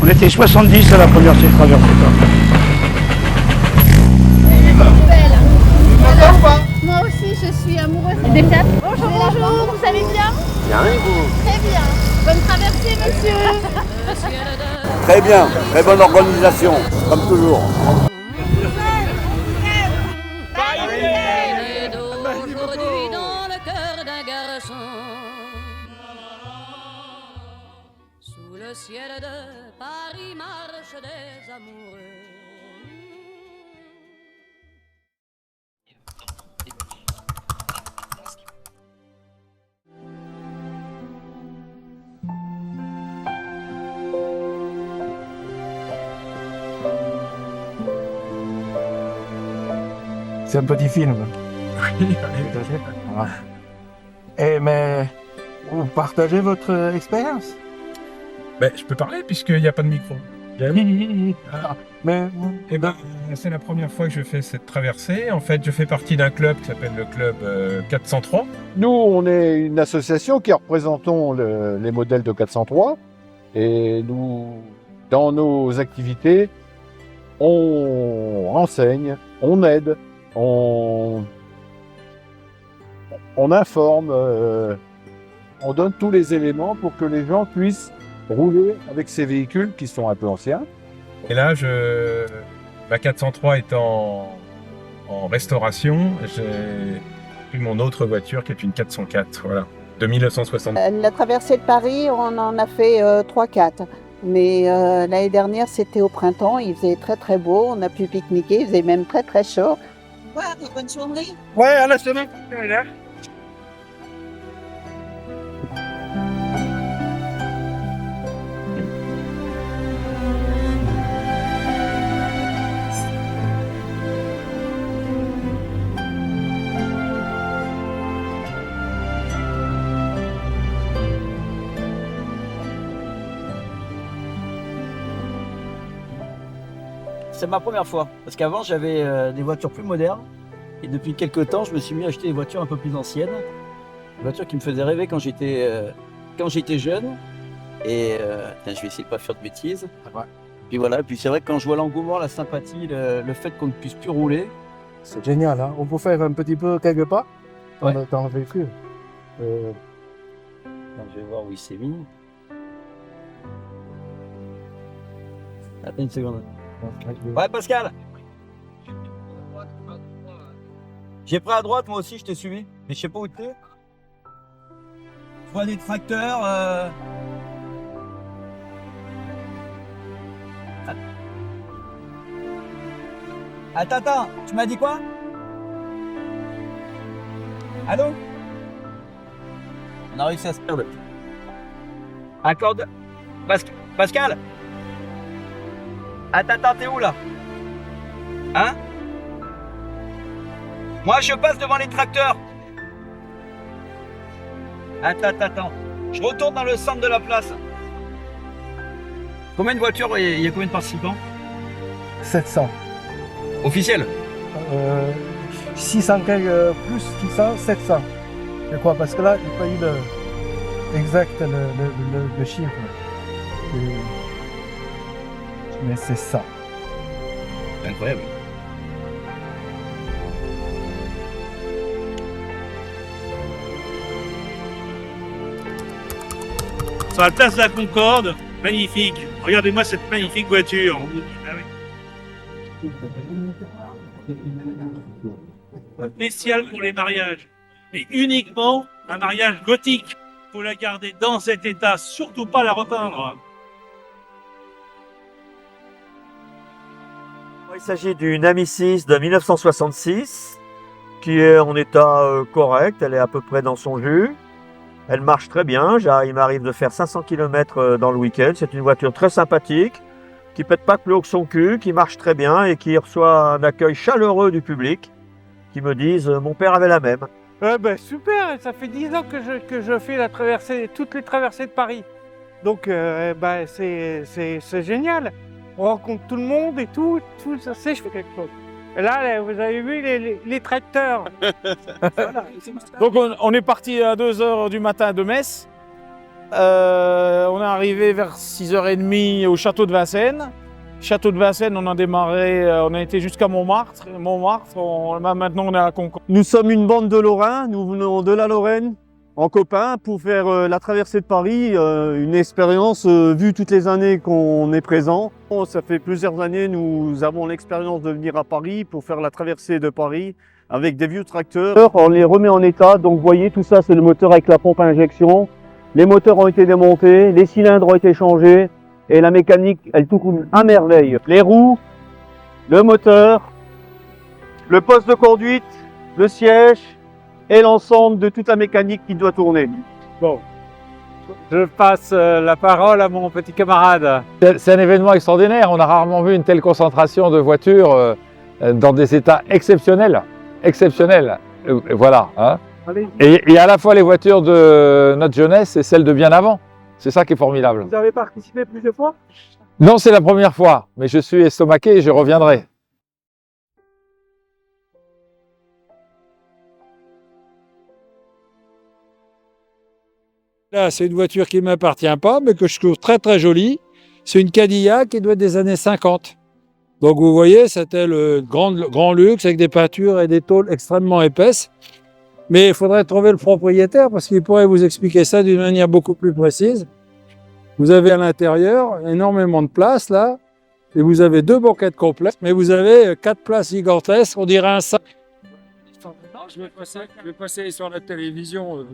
On était 70 à la première traversée. Moi aussi, je suis amoureuse des dates. Bonjour, bonjour, vous allez bien? Bien, et vous? Très bien. Bonne traversée, monsieur. Très bien, très bonne organisation, comme toujours. D'aujourd'hui dans le cœur d'un garçon, sous le ciel de Paris marchent des amoureux. C'est un petit film. Oui, Voilà. Mais vous partagez votre expérience? ben, je peux parler puisqu'il n'y a pas de micro. Ah, mais Eh ben, c'est la première fois que je fais cette traversée. En fait, je fais partie d'un club qui s'appelle le club 403. Nous, on est une association qui représentons les modèles de 403 et nous, dans nos activités, on renseigne, on aide, on informe, on donne tous les éléments pour que les gens puissent rouler avec ces véhicules qui sont un peu anciens. Et là, ma 403 est en restauration. J'ai pris mon autre voiture qui est une 404, voilà, de 1960. La traversée de Paris, on en a fait 3-4. Mais l'année dernière, c'était au printemps, il faisait très très beau, on a pu pique-niquer, il faisait même très très chaud. Bonne journée. Ouais, à la semaine prochaine. C'est ma première fois, parce qu'avant j'avais des voitures plus modernes, et depuis quelques temps je me suis mis à acheter des voitures un peu plus anciennes, des voitures qui me faisaient rêver quand j'étais jeune, et je vais essayer de pas faire de bêtises. Ouais. Puis voilà, puis c'est vrai que quand je vois l'engouement, la sympathie, le fait qu'on ne puisse plus rouler, c'est génial, hein? On peut faire un petit peu quelque part Ouais. dans le véhicule. je vais voir où il s'est mis. Attends une seconde. Ouais, Pascal. J'ai pris à droite, moi aussi, je t'ai suivi. Mais je sais pas où t'es. Je vois des tracteurs. Attends, tu m'as dit quoi? Allô? On a réussi à se perdre. Accorde. Pascal? Attends, t'es où là? Hein? Moi je passe devant les tracteurs. Attends. Je retourne dans le centre de la place. Combien de voitures et il y a combien de participants? 700. Officiel? 600 plus 600, 700. Je crois, parce que là, il n'y a pas eu exact le chiffre. Mais c'est ça. Incroyable. Sur la place de la Concorde, magnifique. Regardez-moi cette magnifique voiture. Ah oui. Spécial pour les mariages. Mais uniquement un mariage gothique. Il faut la garder dans cet état, surtout pas la repeindre. Il s'agit d'une Ami 6 de 1966 qui est en état correct, elle est à peu près dans son jus. Elle marche très bien, il m'arrive de faire 500 km dans le week-end. C'est une voiture très sympathique, qui pète pas plus haut que son cul, qui marche très bien et qui reçoit un accueil chaleureux du public qui me disent « mon père avait la même ». Super, ça fait 10 ans que je fais toutes les traversées de Paris. Donc c'est génial. On rencontre tout le monde et tout ça, je fais quelque chose. Et là, vous avez vu les tracteurs. Donc on est parti à 2h du matin de Metz. On est arrivé vers 6h30 au château de Vincennes. Château de Vincennes, on a démarré, on a été jusqu'à Montmartre. Maintenant on est à Concorde. Nous sommes une bande de Lorrains, nous venons de la Lorraine en copains pour faire la traversée de Paris, une expérience vue toutes les années qu'on est présent. Ça fait plusieurs années, nous avons l'expérience de venir à Paris pour faire la traversée de Paris avec des vieux tracteurs. On les remet en état, donc vous voyez tout ça c'est le moteur avec la pompe à injection. Les moteurs ont été démontés, les cylindres ont été changés et la mécanique elle tourne à merveille. Les roues, le moteur, le poste de conduite, le siège et l'ensemble de toute la mécanique qui doit tourner. Bon, je passe la parole à mon petit camarade. C'est un événement extraordinaire. On a rarement vu une telle concentration de voitures dans des états exceptionnels. Exceptionnels. Voilà. Hein. Et à la fois les voitures de notre jeunesse et celles de bien avant. C'est ça qui est formidable. Vous avez participé plusieurs fois? Non, c'est la première fois. Mais je suis estomaqué et je reviendrai. Là, c'est une voiture qui ne m'appartient pas, mais que je trouve très très jolie. C'est une Cadillac qui doit être des années 50. Donc vous voyez, c'était le grand luxe avec des peintures et des tôles extrêmement épaisses. Mais il faudrait trouver le propriétaire parce qu'il pourrait vous expliquer ça d'une manière beaucoup plus précise. Vous avez à l'intérieur énormément de place là, et vous avez 2 banquettes complètes, mais vous avez 4 places gigantesques, on dirait un sac. Je vais passer sur la télévision.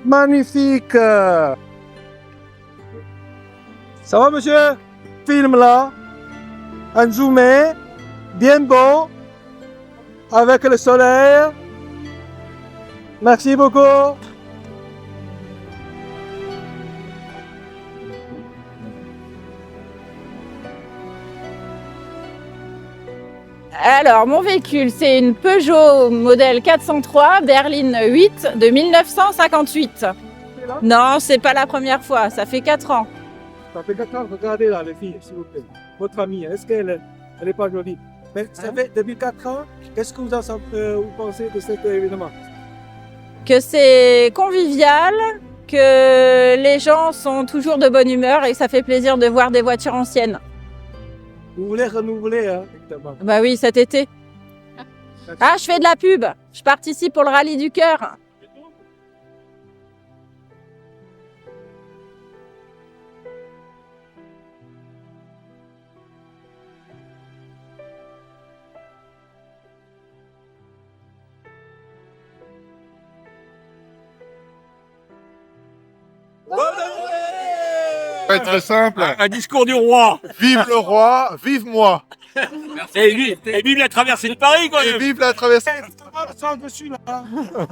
Magnifique. Ça va, monsieur? Film là, un zoomé, bien beau, avec le soleil. Merci beaucoup. Alors, mon véhicule, c'est une Peugeot modèle 403 berline 8 de 1958. Non, c'est pas la première fois, ça fait 4 ans. Ça fait 4 ans, regardez là, les filles, s'il vous plaît. Votre famille, est-ce qu'elle est pas jolie? Mais ça fait depuis 4 ans, qu'est-ce que vous pensez de cet événement? Que c'est convivial, que les gens sont toujours de bonne humeur et que ça fait plaisir de voir des voitures anciennes. Vous voulez renouveler, hein? Bah oui, cet été. Ah, je fais de la pub. Je participe pour le rallye du cœur. Ça va être très simple. Un discours du roi. Vive le roi, vive moi. Et vive la traversée de Paris, quoi. Et vive la traversée. Ça dessus là.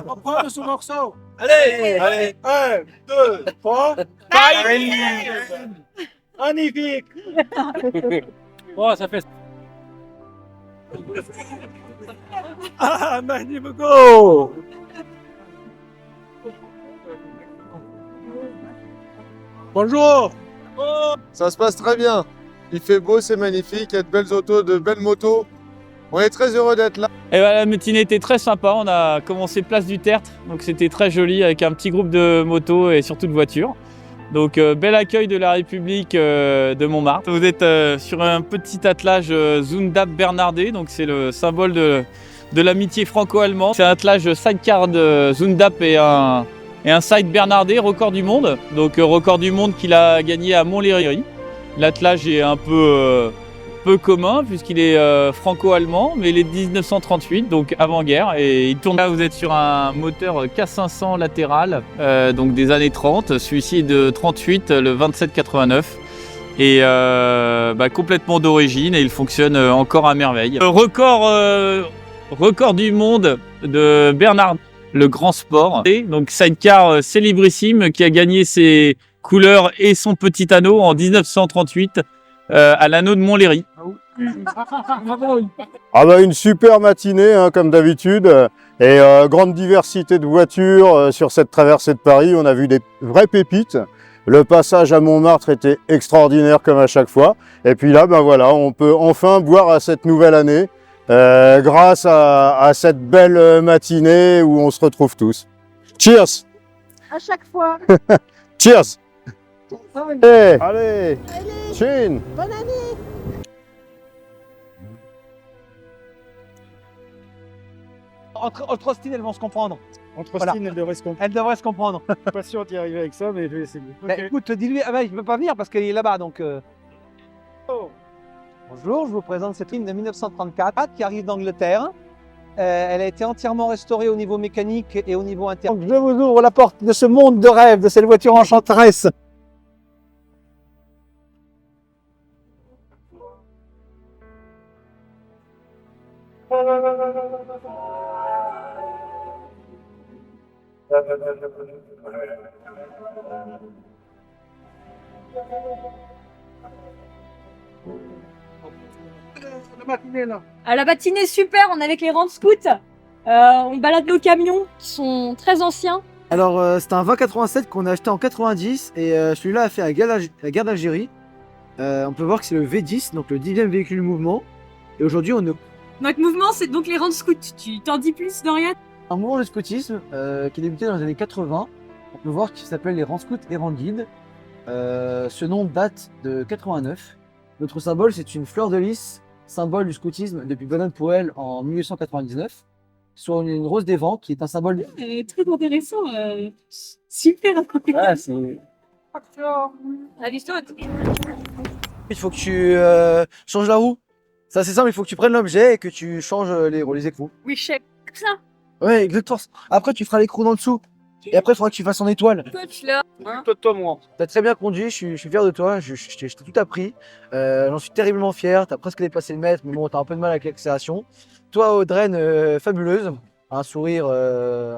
On prend ce morceau. Allez, allez. 1, 2, 3. Paris. Magnifique. Bon, ça fait. Ah, merci beaucoup. Bonjour. Ça se passe très bien. Il fait beau, c'est magnifique. Il y a de belles autos, de belles motos. On est très heureux d'être là. Et ben, la matinée était très sympa. On a commencé place du Tertre, donc c'était très joli avec un petit groupe de motos et surtout de voitures. Donc bel accueil de la République de Montmartre. Vous êtes sur un petit attelage Zundap Bernardet, donc c'est le symbole de l'amitié franco-allemande. C'est un attelage sidecar de Zundap et un side Bernardet, record du monde. Donc record du monde qu'il a gagné à Montlhéry. L'attelage est un peu commun puisqu'il est franco-allemand, mais il est de 1938, donc avant-guerre. Et il tourne là, vous êtes sur un moteur K500 latéral, donc des années 30. Celui-ci est de 38, le 2789. Et complètement d'origine et il fonctionne encore à merveille. Record du monde de Bernard, le grand sport. Et donc sidecar célébrissime qui a gagné ses couleurs et son petit anneau en 1938 à l'anneau de Montlhéry. Ah bah une super matinée, hein, comme d'habitude. Et grande diversité de voitures sur cette traversée de Paris. On a vu des vraies pépites. Le passage à Montmartre était extraordinaire comme à chaque fois. Et puis là, ben voilà, on peut enfin boire à cette nouvelle année grâce à cette belle matinée où on se retrouve tous. Cheers! À chaque fois. Cheers! Hey. Allez! Chin! Bonne année. Entre Austin, elles vont se comprendre. Entre Austin, elles devraient se comprendre. Elles devraient se comprendre. Je suis pas sûr d'y arriver avec ça, mais je vais essayer. Bah, écoute, dis-lui, ah bah, il ne peut pas venir parce qu'il est là-bas, donc... Bonjour, je vous présente cette ligne de 1934 qui arrive d'Angleterre. Elle a été entièrement restaurée au niveau mécanique et au niveau interne. Donc, je vous ouvre la porte de ce monde de rêve, de cette voiture enchanteresse. Ah, la matinée est super, on est avec les rangs de scouts. On balade nos camions qui sont très anciens. Alors c'est un 2087 qu'on a acheté en 90 et celui-là a fait la guerre d'Algérie. On peut voir que c'est le V10, donc le 10e véhicule du mouvement. Et aujourd'hui on est... Notre mouvement c'est donc les rangs de scouts. Tu t'en dis plus, Dorian? Un mouvement de scoutisme qui a débuté dans les années 80. On peut voir qu'il s'appelle les rangs scouts et rangs guides. Ce nom date de 89. Notre symbole c'est une fleur de lys, symbole du scoutisme depuis Baden-Powell en 1899. Sur une rose des vents qui est un symbole... Très intéressant, super. Ouais, c'est... Il faut que tu changes la roue. C'est assez simple, il faut que tu prennes l'objet et que tu changes les écrous. Oui, chef. Comme ça. Ouais, exactement. Après, tu feras l'écrou dans le dessous. Et après, il faudra que tu fasses en étoile. Coach là. Toi, moi. T'as très bien conduit, je suis fier de toi, je t'ai tout appris. J'en suis terriblement fier, t'as presque dépassé le mètre, mais bon, t'as un peu de mal avec l'accélération. Toi, Audreyne, fabuleuse, un sourire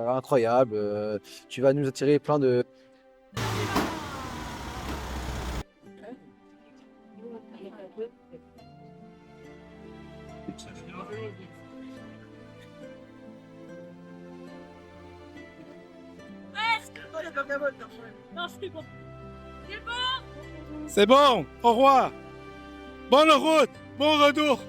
incroyable, tu vas nous attirer plein de... Non, c'est bon. C'est bon. C'est bon, au revoir. Bonne route, bon retour.